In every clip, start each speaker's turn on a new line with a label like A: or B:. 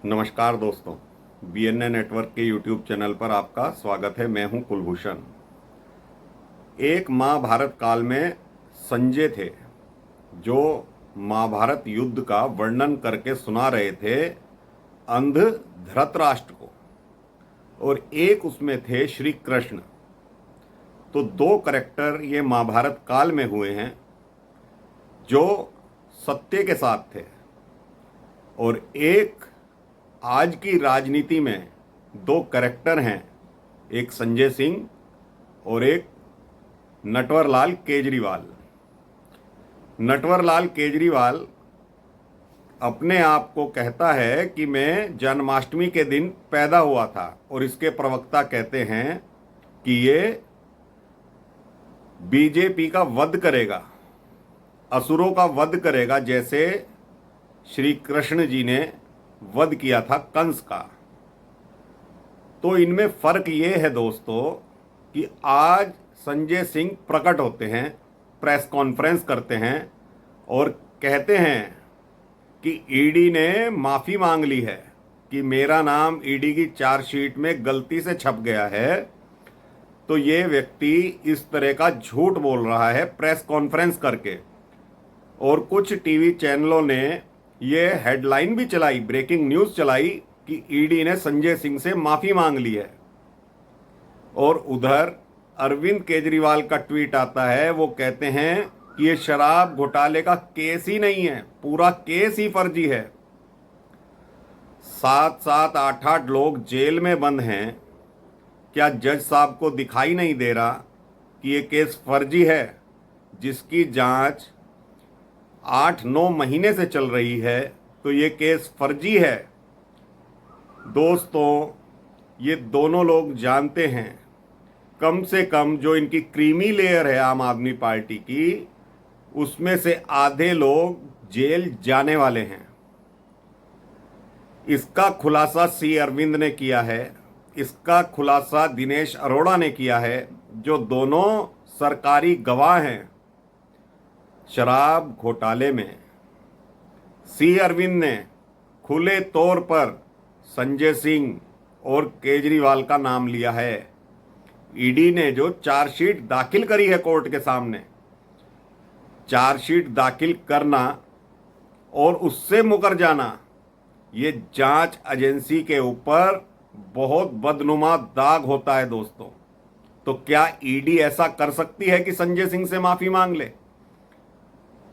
A: नमस्कार दोस्तों, BNA network के यूट्यूब चैनल पर आपका स्वागत है। मैं हूं कुलभूषण। एक महाभारत काल में संजय थे जो महाभारत युद्ध का वर्णन करके सुना रहे थे अंध धृतराष्ट्र को, और एक उसमें थे श्री कृष्ण। तो दो करेक्टर ये महाभारत काल में हुए हैं जो सत्य के साथ थे, और एक आज की राजनीति में दो करेक्टर हैं, एक संजय सिंह और एक नटवरलाल केजरीवाल। नटवरलाल केजरीवाल अपने आप को कहता है कि मैं जन्माष्टमी के दिन पैदा हुआ था, और इसके प्रवक्ता कहते हैं कि ये बीजेपी का वध करेगा, असुरों का वध करेगा, जैसे श्री कृष्ण जी ने वध किया था कंस का। तो इनमें फर्क ये है दोस्तों कि आज संजय सिंह प्रकट होते हैं, प्रेस कॉन्फ्रेंस करते हैं और कहते हैं कि ईडी ने माफ़ी मांग ली है, कि मेरा नाम ईडी की चार्जशीट में गलती से छप गया है। तो ये व्यक्ति इस तरह का झूठ बोल रहा है प्रेस कॉन्फ्रेंस करके। और कुछ टीवी चैनलों ने ये हेडलाइन भी चलाई, ब्रेकिंग न्यूज़ चलाई कि ईडी ने संजय सिंह से माफ़ी मांग ली है। और उधर अरविंद केजरीवाल का ट्वीट आता है, वो कहते हैं कि ये शराब घोटाले का केस ही नहीं है, पूरा केस ही फर्जी है। 7-7, 8-8 लोग जेल में बंद हैं। क्या जज साहब को दिखाई नहीं दे रहा कि ये केस फर्जी है, जिसकी जांच 8-9 महीने से चल रही है? तो ये केस फर्जी है। दोस्तों, ये दोनों लोग जानते हैं, कम से कम जो इनकी क्रीमी लेयर है आम आदमी पार्टी की, उसमें से आधे लोग जेल जाने वाले हैं। इसका खुलासा सी अरविंद ने किया है, इसका खुलासा दिनेश अरोड़ा ने किया है, जो दोनों सरकारी गवाह हैं शराब घोटाले में। सी अरविंद ने खुले तौर पर संजय सिंह और केजरीवाल का नाम लिया है। ईडी ने जो चार्जशीट दाखिल करी है कोर्ट के सामने, चार्जशीट दाखिल करना और उससे मुकर जाना, ये जांच एजेंसी के ऊपर बहुत बदनुमा दाग होता है दोस्तों। तो क्या ईडी ऐसा कर सकती है कि संजय सिंह से माफी मांग ले,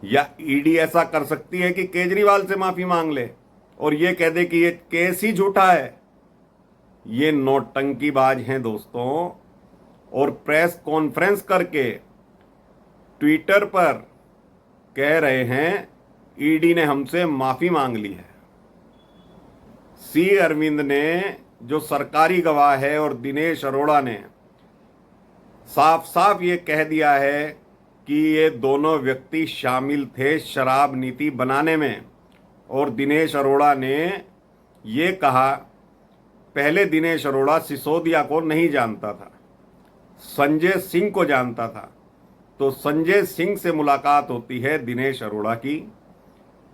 A: या ईडी ऐसा कर सकती है कि केजरीवाल से माफी मांग ले और ये कह दे कि ये केस ही झूठा है? ये नौटंकीबाज हैं दोस्तों। और प्रेस कॉन्फ्रेंस करके ट्विटर पर कह रहे हैं ईडी ने हमसे माफी मांग ली है। सी अरविंद ने, जो सरकारी गवाह है, और दिनेश अरोड़ा ने साफ साफ ये कह दिया है कि ये दोनों व्यक्ति शामिल थे शराब नीति बनाने में। और दिनेश अरोड़ा ने ये कहा, पहले दिनेश अरोड़ा सिसोदिया को नहीं जानता था, संजय सिंह को जानता था। तो संजय सिंह से मुलाकात होती है दिनेश अरोड़ा की,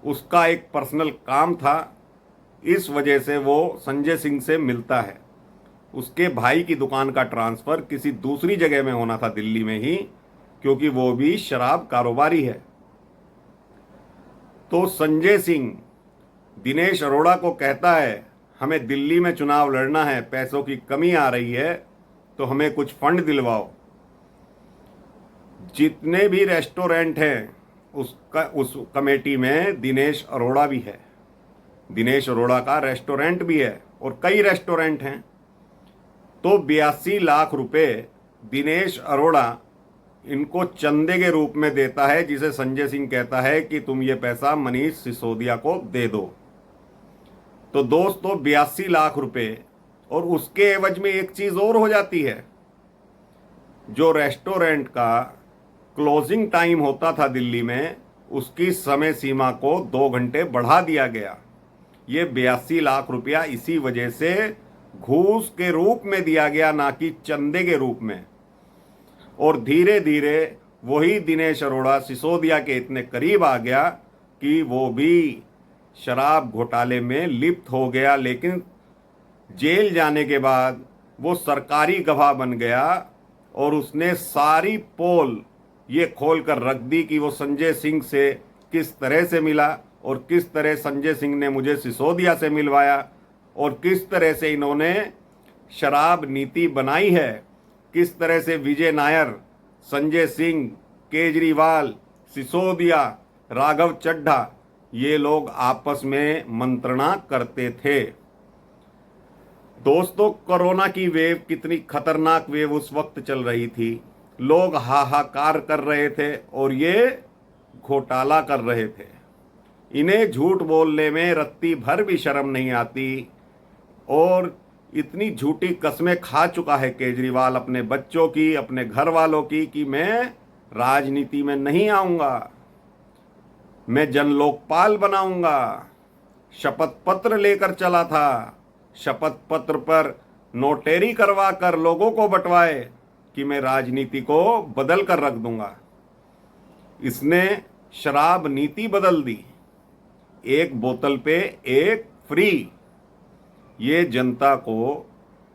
A: उसका एक पर्सनल काम था, इस वजह से वो संजय सिंह से मिलता है। उसके भाई की दुकान का ट्रांसफ़र किसी दूसरी जगह में होना था, दिल्ली में ही, क्योंकि वो भी शराब कारोबारी है। तो संजय सिंह दिनेश अरोड़ा को कहता है, हमें दिल्ली में चुनाव लड़ना है, पैसों की कमी आ रही है, तो हमें कुछ फंड दिलवाओ। जितने भी रेस्टोरेंट हैं उस कमेटी में दिनेश अरोड़ा भी है। दिनेश अरोड़ा का रेस्टोरेंट भी है और कई रेस्टोरेंट हैं। तो 82 लाख रुपए दिनेश अरोड़ा इनको चंदे के रूप में देता है, जिसे संजय सिंह कहता है कि तुम ये पैसा मनीष सिसोदिया को दे दो। तो दोस्तों 82 लाख रुपए, और उसके एवज में एक चीज़ और हो जाती है, जो रेस्टोरेंट का क्लोजिंग टाइम होता था दिल्ली में, उसकी समय सीमा को 2 घंटे बढ़ा दिया गया। ये 82 लाख रुपया इसी वजह से घूस के रूप में दिया गया, ना कि चंदे के रूप में। और धीरे धीरे वही दिनेश अरोड़ा सिसोदिया के इतने करीब आ गया कि वो भी शराब घोटाले में लिप्त हो गया, लेकिन जेल जाने के बाद वो सरकारी गवाह बन गया और उसने सारी पोल ये खोल कर रख दी कि वो संजय सिंह से किस तरह से मिला और किस तरह संजय सिंह ने मुझे सिसोदिया से मिलवाया और किस तरह से इन्होंने शराब नीति बनाई है, किस तरह से विजय नायर, संजय सिंह, केजरीवाल, सिसोदिया, राघव चड्ढा ये लोग आपस में मंत्रणा करते थे। दोस्तों, कोरोना की वेव कितनी खतरनाक वेव उस वक्त चल रही थी। लोग हाहाकार कर रहे थे और ये घोटाला कर रहे थे। इन्हें झूठ बोलने में रत्ती भर भी शर्म नहीं आती और इतनी झूठी कस्में खा चुका है केजरीवाल अपने बच्चों की, अपने घर वालों की, कि मैं राजनीति में नहीं आऊंगा, मैं जन लोकपाल बनाऊंगा। शपथ पत्र लेकर चला था, शपथ पत्र पर नोटेरी करवा कर लोगों को बंटवाए कि मैं राजनीति को बदल कर रख दूंगा। इसने शराब नीति बदल दी, एक बोतल पे एक फ्री। ये जनता को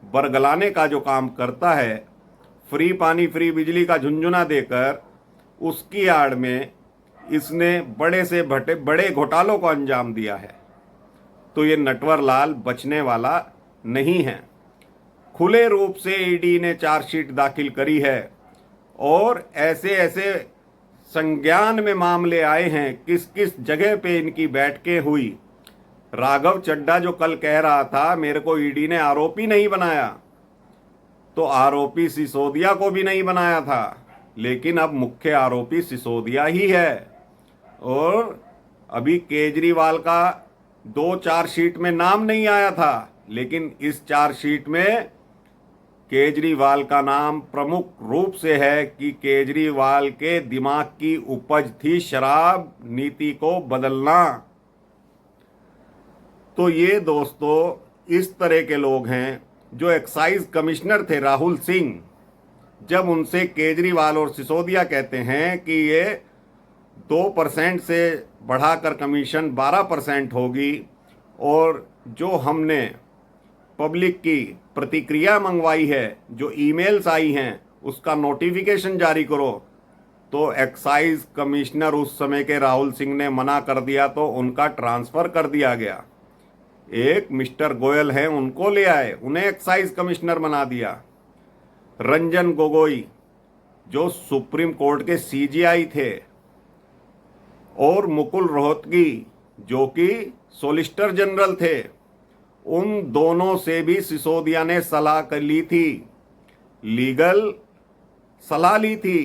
A: बरगलाने का जो काम करता है, फ्री पानी फ्री बिजली का झुंझुना देकर, उसकी आड़ में इसने बड़े से बड़े घोटालों को अंजाम दिया है। तो ये नटवर लाल बचने वाला नहीं है। खुले रूप से ईडी ने चार्जशीट दाखिल करी है और ऐसे ऐसे संज्ञान में मामले आए हैं, किस किस जगह पे इनकी बैठकें हुई। राघव चड्ढा जो कल कह रहा था मेरे को ईडी ने आरोपी नहीं बनाया, तो आरोपी सिसोदिया को भी नहीं बनाया था, लेकिन अब मुख्य आरोपी सिसोदिया ही है। और अभी केजरीवाल का 2 चार्जशीट में नाम नहीं आया था, लेकिन इस चार्जशीट में केजरीवाल का नाम प्रमुख रूप से है कि केजरीवाल के दिमाग की उपज थी शराब नीति को बदलना। तो ये दोस्तों इस तरह के लोग हैं। जो एक्साइज कमिश्नर थे राहुल सिंह, जब उनसे केजरीवाल और सिसोदिया कहते हैं कि ये 2% से बढ़ाकर कमीशन 12% होगी और जो हमने पब्लिक की प्रतिक्रिया मंगवाई है, जो ईमेल्स आई हैं, उसका नोटिफिकेशन जारी करो, तो एक्साइज कमिश्नर उस समय के राहुल सिंह ने मना कर दिया, तो उनका ट्रांसफ़र कर दिया गया। एक मिस्टर गोयल हैं, उनको ले आए, उन्हें एक्साइज कमिश्नर बना दिया। रंजन गोगोई जो सुप्रीम कोर्ट के सीजीआई थे, और मुकुल रोहतगी जो कि सॉलिसिटर जनरल थे, उन दोनों से भी सिसोदिया ने सलाह कर ली थी, लीगल सलाह ली थी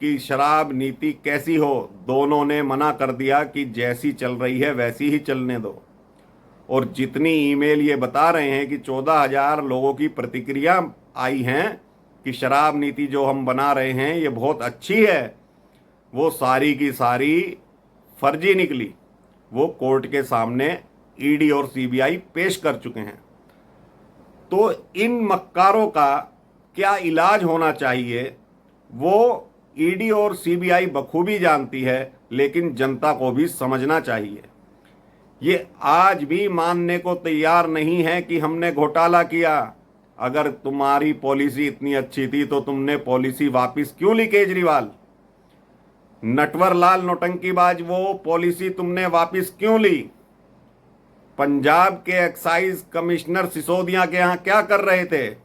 A: कि शराब नीति कैसी हो। दोनों ने मना कर दिया कि जैसी चल रही है वैसी ही चलने दो। और जितनी ईमेल ये बता रहे हैं कि 14,000 लोगों की प्रतिक्रिया आई हैं कि शराब नीति जो हम बना रहे हैं ये बहुत अच्छी है, वो सारी की सारी फर्जी निकली। वो कोर्ट के सामने ईडी और सीबीआई पेश कर चुके हैं। तो इन मक्कारों का क्या इलाज होना चाहिए वो ईडी और सीबीआई बखूबी जानती है, लेकिन जनता को भी समझना चाहिए। ये आज भी मानने को तैयार नहीं है कि हमने घोटाला किया। अगर तुम्हारी पॉलिसी इतनी अच्छी थी तो तुमने पॉलिसी वापस क्यों ली केजरीवाल? नटवर लाल नौटंकीबाज, वो पॉलिसी तुमने वापस क्यों ली? पंजाब के एक्साइज कमिश्नर सिसोदिया के यहाँ क्या कर रहे थे?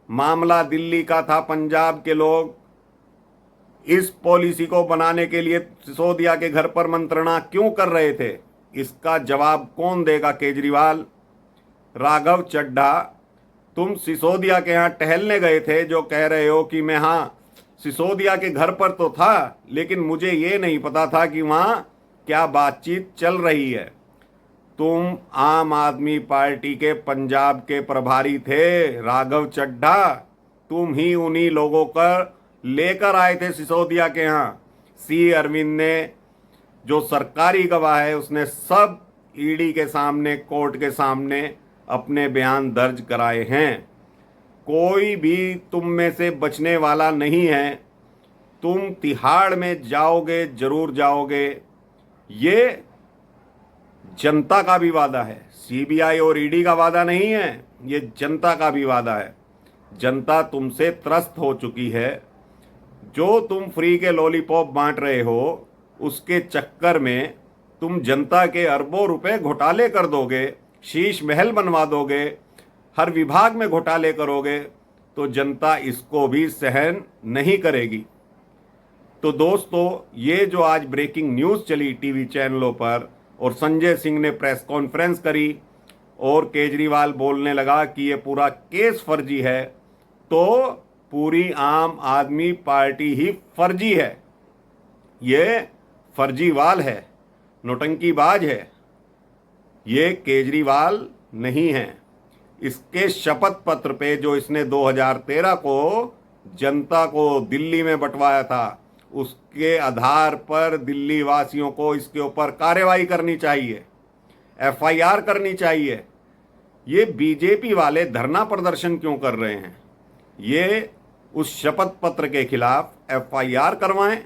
A: मामला दिल्ली का था, पंजाब के लोग इस पॉलिसी को बनाने के लिए सिसोदिया के घर पर मंत्रणा क्यों कर रहे थे? इसका जवाब कौन देगा? केजरीवाल। राघव चड्ढा, तुम सिसोदिया के यहाँ टहलने गए थे, जो कह रहे हो कि मैं हाँ सिसोदिया के घर पर तो था, लेकिन मुझे ये नहीं पता था कि वहाँ क्या बातचीत चल रही है। तुम आम आदमी पार्टी के पंजाब के प्रभारी थे राघव चड्ढा, तुम ही उन्हीं लोगों को लेकर आए थे सिसोदिया के यहाँ। सी अरविंद ने, जो सरकारी गवाह है, उसने सब ईडी के सामने, कोर्ट के सामने अपने बयान दर्ज कराए हैं। कोई भी तुम में से बचने वाला नहीं है। तुम तिहाड़ में जाओगे, जरूर जाओगे। ये जनता का भी वादा है, सीबीआई और ईडी का वादा नहीं है, ये जनता का भी वादा है। जनता तुमसे त्रस्त हो चुकी है। जो तुम फ्री के लॉलीपॉप बांट रहे हो उसके चक्कर में तुम जनता के अरबों रुपए घोटाले कर दोगे, शीश महल बनवा दोगे, हर विभाग में घोटाले करोगे, तो जनता इसको भी सहन नहीं करेगी। तो दोस्तों, ये जो आज ब्रेकिंग न्यूज़ चली टीवी चैनलों पर और संजय सिंह ने प्रेस कॉन्फ्रेंस करी और केजरीवाल बोलने लगा कि ये पूरा केस फर्जी है, तो पूरी आम आदमी पार्टी ही फर्जी है, ये फर्जीवाल है, नौटंकीबाज है, ये केजरीवाल नहीं है। इसके शपथ पत्र पे जो इसने 2013 को जनता को दिल्ली में बंटवाया था, उसके आधार पर दिल्ली वासियों को इसके ऊपर कार्रवाई करनी चाहिए, एफआईआर करनी चाहिए। ये बीजेपी वाले धरना प्रदर्शन क्यों कर रहे हैं? ये उस शपथ पत्र के खिलाफ एफआईआर करवाएं,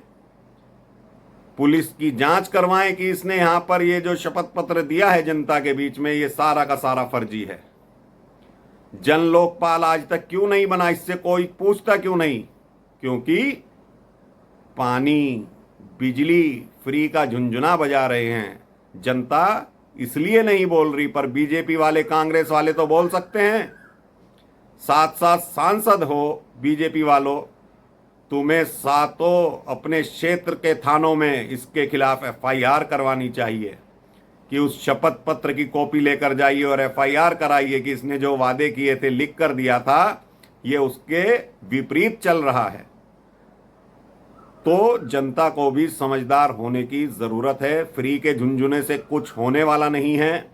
A: पुलिस की जांच करवाएं कि इसने यहां पर ये जो शपथ पत्र दिया है जनता के बीच में, ये सारा का सारा फर्जी है। जन लोकपाल आज तक क्यों नहीं बना, इससे कोई पूछता क्यों नहीं? क्योंकि पानी, बिजली फ्री का झुंझुना बजा रहे हैं। जनता इसलिए नहीं बोल रही, पर बीजेपी वाले, कांग्रेस वाले तो बोल सकते हैं। साथ साथ सांसद हो बीजेपी वालों, तुम्हें सातों अपने क्षेत्र के थानों में इसके खिलाफ एफआईआर करवानी चाहिए कि उस शपथ पत्र की कॉपी लेकर जाइए और एफआईआर कराइए कि इसने जो वादे किए थे, लिख कर दिया था, ये उसके विपरीत चल रहा है। तो जनता को भी समझदार होने की ज़रूरत है। फ्री के झुंझुने से कुछ होने वाला नहीं है।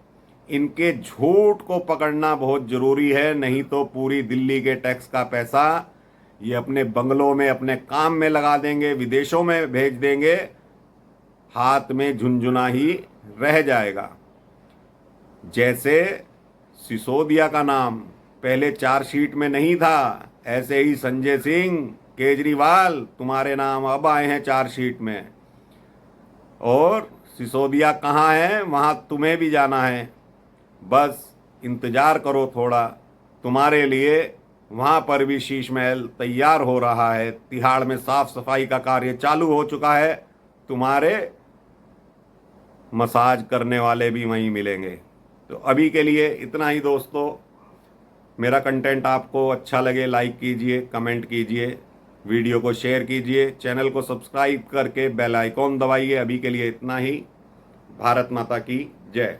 A: इनके झूठ को पकड़ना बहुत ज़रूरी है, नहीं तो पूरी दिल्ली के टैक्स का पैसा ये अपने बंगलों में, अपने काम में लगा देंगे, विदेशों में भेज देंगे, हाथ में झुंझुना ही रह जाएगा। जैसे सिसोदिया का नाम पहले चार्जशीट में नहीं था, ऐसे ही संजय सिंह, केजरीवाल, तुम्हारे नाम अब आए हैं चार्जशीट में। और सिसोदिया कहाँ है, वहाँ तुम्हें भी जाना है। बस इंतज़ार करो थोड़ा, तुम्हारे लिए वहाँ पर भी शीश महल तैयार हो रहा है। तिहाड़ में साफ सफाई का कार्य चालू हो चुका है, तुम्हारे मसाज करने वाले भी वहीं मिलेंगे। तो अभी के लिए इतना ही दोस्तों। मेरा कंटेंट आपको अच्छा लगे, लाइक कीजिए, कमेंट कीजिए, वीडियो को शेयर कीजिए, चैनल को सब्सक्राइब करके बेल आइकॉन दबाइए। अभी के लिए इतना ही। भारत माता की जय।